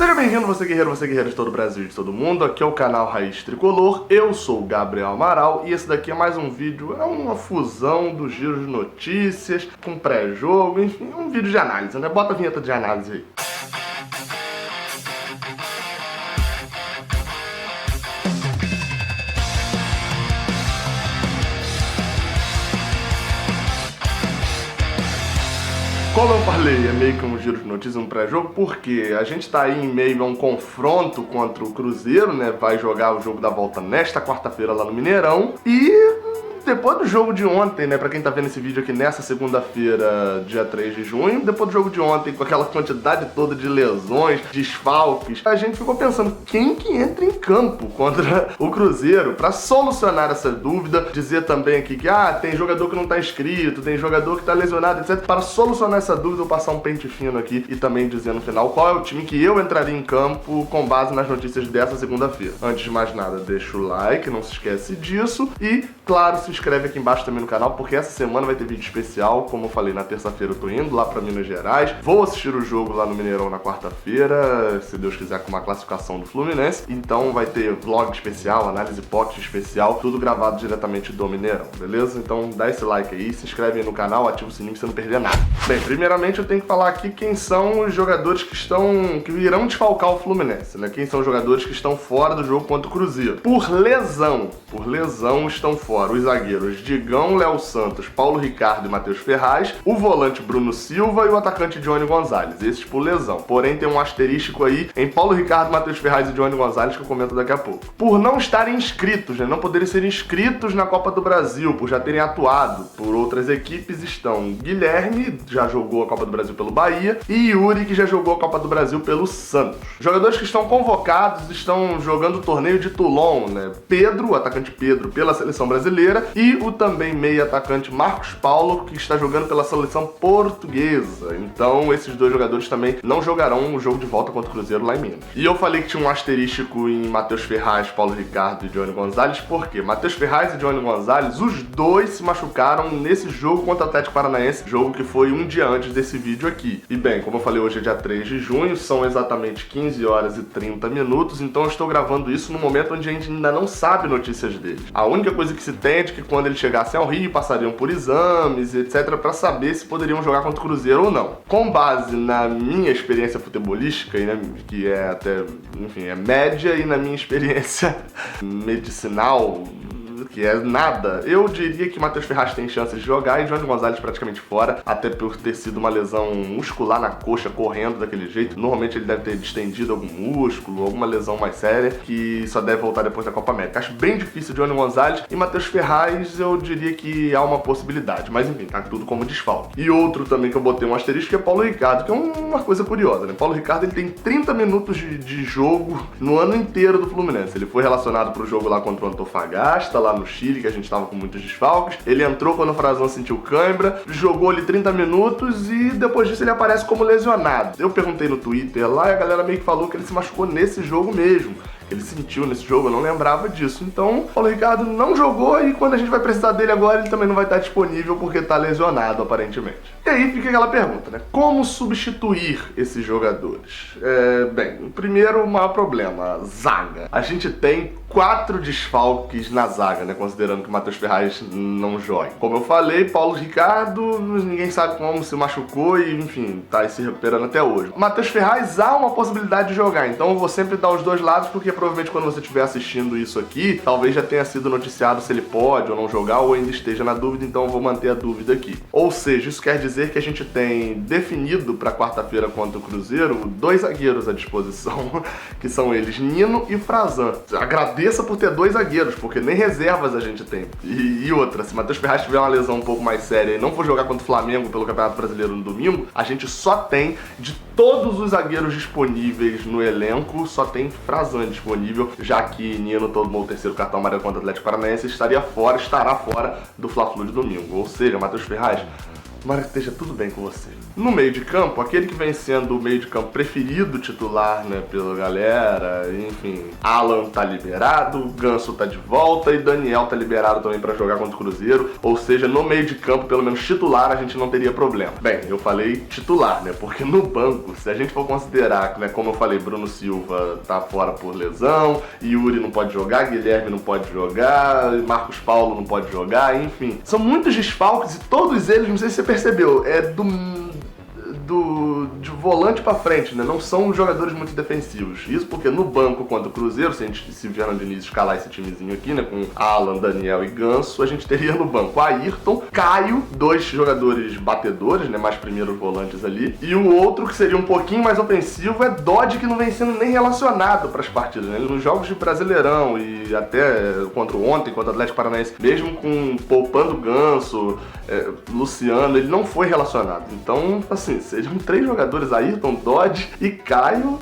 Seja bem-vindo, você guerreiro de todo o Brasil e de todo mundo. Aqui é o canal Raiz Tricolor, eu sou o Gabriel Amaral e esse daqui é mais um vídeo, é uma fusão do giro de notícias com pré-jogo, enfim, um vídeo de análise, né? Bota a vinheta de análise aí. Como eu falei, é meio que um giro de notícias, um pré-jogo, porque a gente tá aí em meio a um confronto contra o Cruzeiro, né? Vai jogar o jogo da volta nesta quarta-feira lá no Mineirão. E depois do jogo de ontem, né? Pra quem tá vendo esse vídeo aqui nessa segunda-feira, dia 3 de junho, depois do jogo de ontem, com aquela quantidade toda de lesões, desfalques, a gente ficou pensando quem que entra em campo contra o Cruzeiro pra solucionar essa dúvida, dizer também aqui que tem jogador que não tá inscrito, tem jogador que tá lesionado, etc. Para solucionar essa dúvida, eu vou passar um pente fino aqui e também dizer no final qual é o time que eu entraria em campo com base nas notícias dessa segunda-feira. Antes de mais nada, deixa o like, não se esquece disso e, claro, se inscreve aqui embaixo também no canal, porque essa semana vai ter vídeo especial. Como eu falei, na terça-feira eu tô indo lá pra Minas Gerais, vou assistir o jogo lá no Mineirão na quarta-feira, se Deus quiser, com uma classificação do Fluminense. Então vai ter vlog especial, análise pocket especial, tudo gravado diretamente do Mineirão, beleza? Então dá esse like aí, se inscreve aí no canal, ativa o sininho pra você não perder nada. Bem, primeiramente eu tenho que falar aqui quem são os jogadores que irão desfalcar o Fluminense, né? Quem são os jogadores que estão fora do jogo contra o Cruzeiro. Por lesão estão fora os zagueiros Digão, Léo Santos, Paulo Ricardo e Matheus Ferraz, o volante Bruno Silva e o atacante Johnny Gonzalez, esses por lesão. Porém tem um asterístico aí em Paulo Ricardo, Matheus Ferraz e Johnny Gonzalez que eu comento daqui a pouco. Por não estarem inscritos, né? Não poderem ser inscritos na Copa do Brasil, por já terem atuado por outras equipes, estão Guilherme, já jogou a Copa do Brasil pelo Bahia, e Yuri, que já jogou a Copa do Brasil pelo Santos. Jogadores que estão convocados estão jogando o torneio de Toulon, né? Pedro, o atacante Pedro, pela seleção brasileira, e o também meio atacante Marcos Paulo, que está jogando pela seleção portuguesa. Então esses dois jogadores também não jogarão o jogo de volta contra o Cruzeiro lá em Minas. E eu falei que tinha um asterístico em Matheus Ferraz, Paulo Ricardo e Johnny Gonzalez, porque Matheus Ferraz e Johnny Gonzalez, os dois se machucaram nesse jogo contra o Atlético Paranaense, jogo que foi um dia antes desse vídeo aqui. E bem, como eu falei, hoje é dia 3 de junho, são exatamente 15 horas e 30 minutos, então eu estou gravando isso no momento onde a gente ainda não sabe notícias deles. A única coisa que se tem é de que quando eles chegassem ao Rio, passariam por exames, etc, para saber se poderiam jogar contra o Cruzeiro ou não. Com base na minha experiência futebolística, que é até, enfim, é média, e na minha experiência medicinal, que é nada, eu diria que Matheus Ferraz tem chances de jogar e Johnny Gonzalez praticamente fora, até por ter sido uma lesão muscular na coxa, correndo daquele jeito. Normalmente ele deve ter distendido algum músculo, alguma lesão mais séria, que só deve voltar depois da Copa América. Acho bem difícil Johnny Gonzalez, e Matheus Ferraz eu diria que há uma possibilidade, mas enfim, tá tudo como desfalque. E outro também que eu botei um asterisco é Paulo Ricardo, que é uma coisa curiosa, né? Paulo Ricardo, ele tem 30 minutos de jogo no ano inteiro do Fluminense. Ele foi relacionado pro jogo lá contra o Antofagasta, lá no Chile, que a gente tava com muitos desfalques. Ele entrou quando o Frazão sentiu cãibra, jogou ali 30 minutos e depois disso ele aparece como lesionado. Eu perguntei no Twitter lá e a galera meio que falou que ele se machucou nesse jogo mesmo. Ele sentiu nesse jogo, eu não lembrava disso. Então, Paulo Ricardo não jogou e quando a gente vai precisar dele agora, ele também não vai estar disponível porque tá lesionado, aparentemente. E aí fica aquela pergunta, né? Como substituir esses jogadores? Bem, o primeiro, o maior problema, a zaga. A gente tem 4 desfalques na zaga, né? Considerando que o Matheus Ferraz não joga. Como eu falei, Paulo Ricardo, ninguém sabe como se machucou e, enfim, tá aí se recuperando até hoje. O Matheus Ferraz há uma possibilidade de jogar, então eu vou sempre dar os dois lados, porque provavelmente quando você estiver assistindo isso aqui, talvez já tenha sido noticiado se ele pode ou não jogar, ou ainda esteja na dúvida, então eu vou manter a dúvida aqui. Ou seja, isso quer dizer que a gente tem definido para quarta-feira contra o Cruzeiro 2 zagueiros à disposição, que são eles Nino e Frazan. Agradeça por ter 2 zagueiros, porque nem reservas a gente tem. E outra, se Matheus Ferraz tiver uma lesão um pouco mais séria e não for jogar contra o Flamengo pelo Campeonato Brasileiro no domingo, a gente só tem, de todos os zagueiros disponíveis no elenco, só tem Frazan disponível, já que Nino tomou o 3º cartão amarelo contra o Atlético Paranaense, estará fora do Fla-Flu de domingo. Ou seja, Matheus Ferraz, Tomara que esteja tudo bem com você. No meio de campo, aquele que vem sendo o meio de campo preferido titular, né, pela galera, enfim, Alan tá liberado, Ganso tá de volta e Daniel tá liberado também pra jogar contra o Cruzeiro, ou seja, no meio de campo, pelo menos titular, a gente não teria problema. Bem, eu falei titular, né, porque no banco, se a gente for considerar, né, como eu falei, Bruno Silva tá fora por lesão, Yuri não pode jogar, Guilherme não pode jogar, Marcos Paulo não pode jogar, enfim, são muitos desfalques e todos eles, não sei se você percebeu, de volante pra frente, né? Não são jogadores muito defensivos. Isso porque no banco contra o Cruzeiro, se o Fernando Diniz escalar esse timezinho aqui, né? Com Alan, Daniel e Ganso, a gente teria no banco Ayrton, Caio, 2 jogadores batedores, né? Mais primeiros volantes ali. E o outro, que seria um pouquinho mais ofensivo, é Dodge, que não vem sendo nem relacionado pras partidas, né? Nos jogos de Brasileirão e até contra o Atlético Paranaense, mesmo com poupando Ganso, Luciano, ele não foi relacionado. Então, assim, sejam 3 jogadores, Ayrton, Dodge e Caio,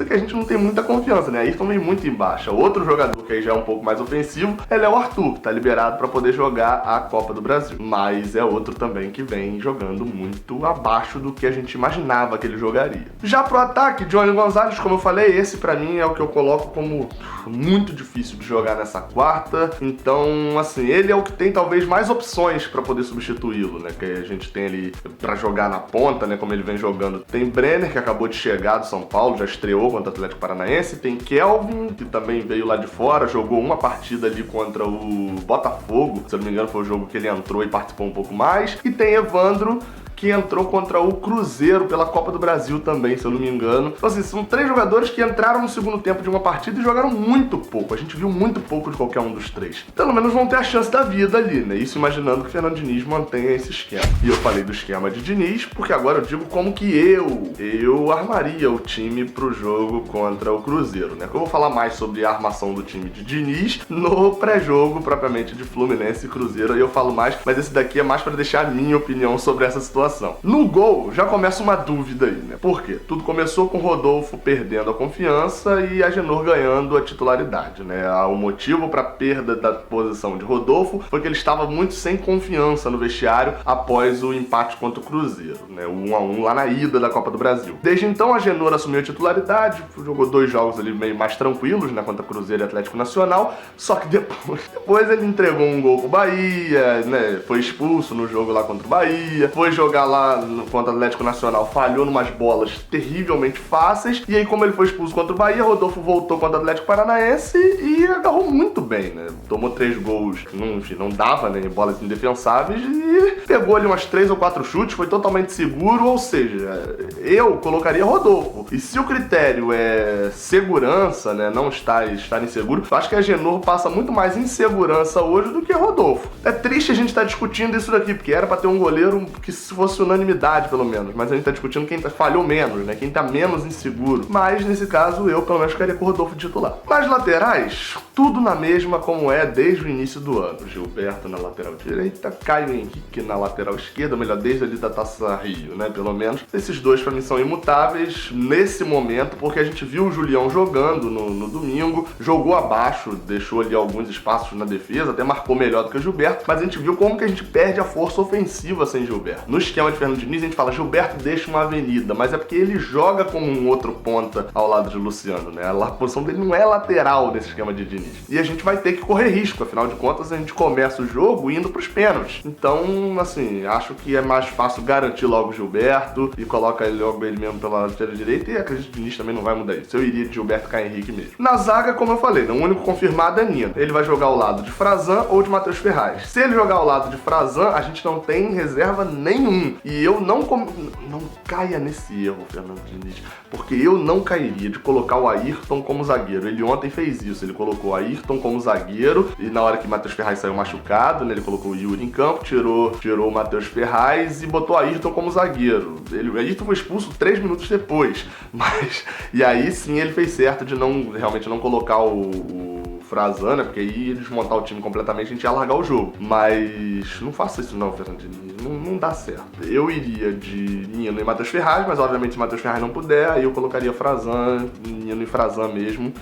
que a gente não tem muita confiança, né? Ayrton vem muito em baixa. Outro jogador que aí já é um pouco mais ofensivo é o Arthur, que tá liberado para poder jogar a Copa do Brasil. Mas é outro também que vem jogando muito abaixo do que a gente imaginava que ele jogaria. Já pro ataque, Johnny Gonzalez, como eu falei, esse pra mim é o que eu coloco como muito difícil de jogar nessa quarta. Então, assim, ele é o que tem talvez mais opções para poder substituí-lo, né? Que a gente tem ali para jogar na ponta, né? Como ele vem jogando. Tem Brenner, que acabou de chegar do São Paulo, já estreou contra o Atlético Paranaense. Tem Kelvin, que também veio lá de fora, jogou uma partida ali contra o Botafogo. Se eu não me engano, foi o jogo que ele entrou e participou um pouco mais. E tem Evandro, que entrou contra o Cruzeiro pela Copa do Brasil também, se eu não me engano. Então, assim, são 3 jogadores que entraram no segundo tempo de uma partida e jogaram muito pouco. A gente viu muito pouco de qualquer um dos 3. Pelo menos vão ter a chance da vida ali, né? Isso imaginando que o Fernando Diniz mantenha esse esquema. E eu falei do esquema de Diniz, porque agora eu digo como que eu armaria o time pro jogo contra o Cruzeiro, né? Eu vou falar mais sobre a armação do time de Diniz no pré-jogo, propriamente, de Fluminense e Cruzeiro. Aí eu falo mais, mas esse daqui é mais para deixar a minha opinião sobre essa situação. No gol, já começa uma dúvida aí, né? Por quê? Tudo começou com o Rodolfo perdendo a confiança e Agenor ganhando a titularidade, né? O motivo para a perda da posição de Rodolfo foi que ele estava muito sem confiança no vestiário após o empate contra o Cruzeiro, né? O 1-1 lá na ida da Copa do Brasil. Desde então, Agenor assumiu a titularidade, jogou 2 jogos ali meio mais tranquilos, né? Contra Cruzeiro e Atlético Nacional, só que depois ele entregou um gol pro Bahia, né? Foi expulso no jogo lá contra o Bahia, foi jogar lá contra o Atlético Nacional, falhou numas bolas terrivelmente fáceis, e aí como ele foi expulso contra o Bahia, Rodolfo voltou contra o Atlético Paranaense e agarrou muito bem, né? Tomou 3 gols, enfim, não dava, né? Bolas indefensáveis, e pegou ali umas 3 ou 4 chutes, foi totalmente seguro, ou seja, eu colocaria Rodolfo. E se o critério é segurança, né? Não estar inseguro, eu acho que a Agenor passa muito mais insegurança hoje do que Rodolfo. É triste a gente estar discutindo isso daqui, porque era pra ter um goleiro que se fosse unanimidade, pelo menos, mas a gente tá discutindo quem falhou menos, né? Quem tá menos inseguro. Mas, nesse caso, eu, pelo menos, ficaria com o Rodolfo titular. Nas laterais, tudo na mesma como é desde o início do ano. Gilberto na lateral direita, Caio Henrique na lateral esquerda, melhor, desde ali da Taça Rio, né? Pelo menos. Esses 2, pra mim, são imutáveis nesse momento, porque a gente viu o Julião jogando no domingo, jogou abaixo, deixou ali alguns espaços na defesa, até marcou melhor do que o Gilberto, mas a gente viu como que a gente perde a força ofensiva sem Gilberto. No esquema de Fernando Diniz, a gente fala, Gilberto deixa uma avenida, mas é porque ele joga como um outro ponta ao lado de Luciano, né? A posição dele não é lateral nesse esquema de Diniz. E a gente vai ter que correr risco, afinal de contas, a gente começa o jogo indo pros pênaltis. Então, assim, acho que é mais fácil garantir logo o Gilberto e coloca logo ele mesmo pela lateral direita, e acredito que o Diniz também não vai mudar isso. Eu iria de Gilberto Caio Henrique mesmo. Na zaga, como eu falei, o único confirmado é Nino. Ele vai jogar ao lado de Frazan ou de Matheus Ferraz. Se ele jogar ao lado de Frazan, a gente não tem reserva nenhum. E eu não caia nesse erro, Fernando Diniz, porque eu não cairia de colocar o Ayrton como zagueiro. Ele ontem fez isso, ele colocou o Ayrton como zagueiro, e na hora que Matheus Ferraz saiu machucado, né, ele colocou o Yuri em campo, tirou o Matheus Ferraz e botou o Ayrton como zagueiro. O Ayrton foi expulso 3 minutos depois, e aí sim ele fez certo de realmente não colocar o Frazan, né, porque aí ia desmontar o time completamente, a gente ia largar o jogo. Mas não faça isso não, Fernando Diniz, não dá certo. Eu iria de Nino e Matheus Ferraz, mas obviamente se Matheus Ferraz não puder, aí eu colocaria Frazan, Nino e Frazan mesmo.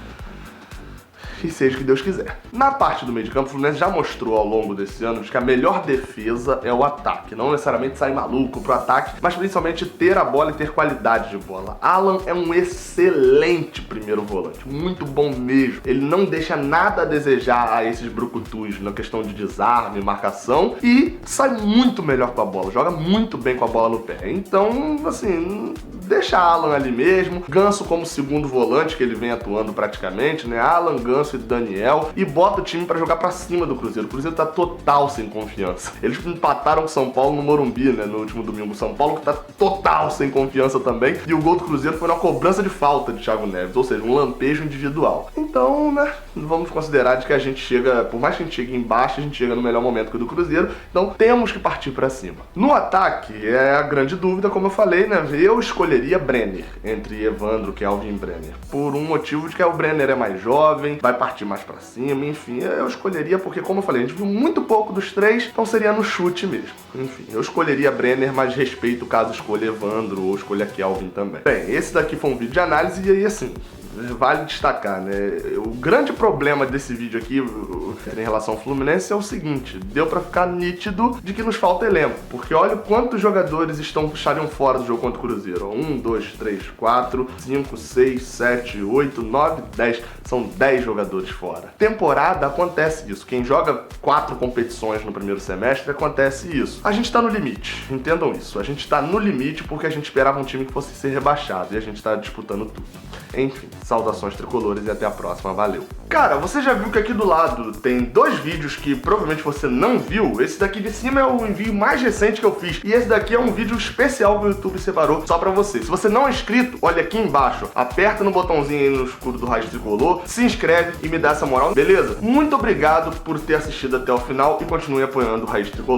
e seja o que Deus quiser. Na parte do meio de campo, o Fluminense já mostrou ao longo desse ano que a melhor defesa é o ataque. Não necessariamente sair maluco pro ataque, mas principalmente ter a bola e ter qualidade de bola. Alan é um excelente primeiro volante, muito bom mesmo. Ele não deixa nada a desejar a esses brucutus na questão de desarme, marcação, e sai muito melhor com a bola, joga muito bem com a bola no pé. Então, assim, deixa Alan ali mesmo, Ganso como segundo volante, que ele vem atuando praticamente, né? Alan, Ganso e Daniel, e bota o time pra jogar pra cima do Cruzeiro. O Cruzeiro tá total sem confiança. Eles empataram com o São Paulo no Morumbi, né? No último domingo. O São Paulo que tá total sem confiança também, e o gol do Cruzeiro foi na cobrança de falta de Thiago Neves, ou seja, um lampejo individual. Então, né, vamos considerar de que a gente chega, por mais que a gente chegue embaixo, a gente chega no melhor momento que o do Cruzeiro, então temos que partir pra cima. No ataque, é a grande dúvida, como eu falei, né? Eu escolheria Brenner entre Evandro e Kelvin Brenner, por um motivo de que o Brenner é mais jovem, vai partir mais pra cima, enfim, eu escolheria porque, como eu falei, a gente viu muito pouco dos três, então seria no chute mesmo. Enfim, eu escolheria Brenner, mas respeito caso escolha Evandro ou escolha Kelvin também. Bem, esse daqui foi um vídeo de análise e aí, assim, vale destacar, né? O grande problema desse vídeo aqui em relação ao Fluminense é o seguinte: deu pra ficar nítido de que nos falta elenco, porque olha quantos jogadores estariam fora do jogo contra o Cruzeiro. 1, 2, 3, 4, 5, 6, 7, 8, 9, 10. São 10 jogadores fora. Temporada acontece isso. Quem joga 4 competições no primeiro semestre, acontece isso. A gente tá no limite, entendam isso. A gente tá no limite porque a gente esperava um time que fosse ser rebaixado e a gente tá disputando tudo. Enfim, saudações tricolores e até a próxima, valeu. Cara, você já viu que aqui do lado tem 2 vídeos que provavelmente você não viu? Esse daqui de cima é o envio mais recente que eu fiz, e esse daqui é um vídeo especial que o YouTube separou só pra você. Se você não é inscrito, olha aqui embaixo, aperta no botãozinho aí no escuro do Raiz Tricolor, se inscreve e me dá essa moral, beleza? Muito obrigado por ter assistido até o final e continue apoiando o Raiz Tricolor.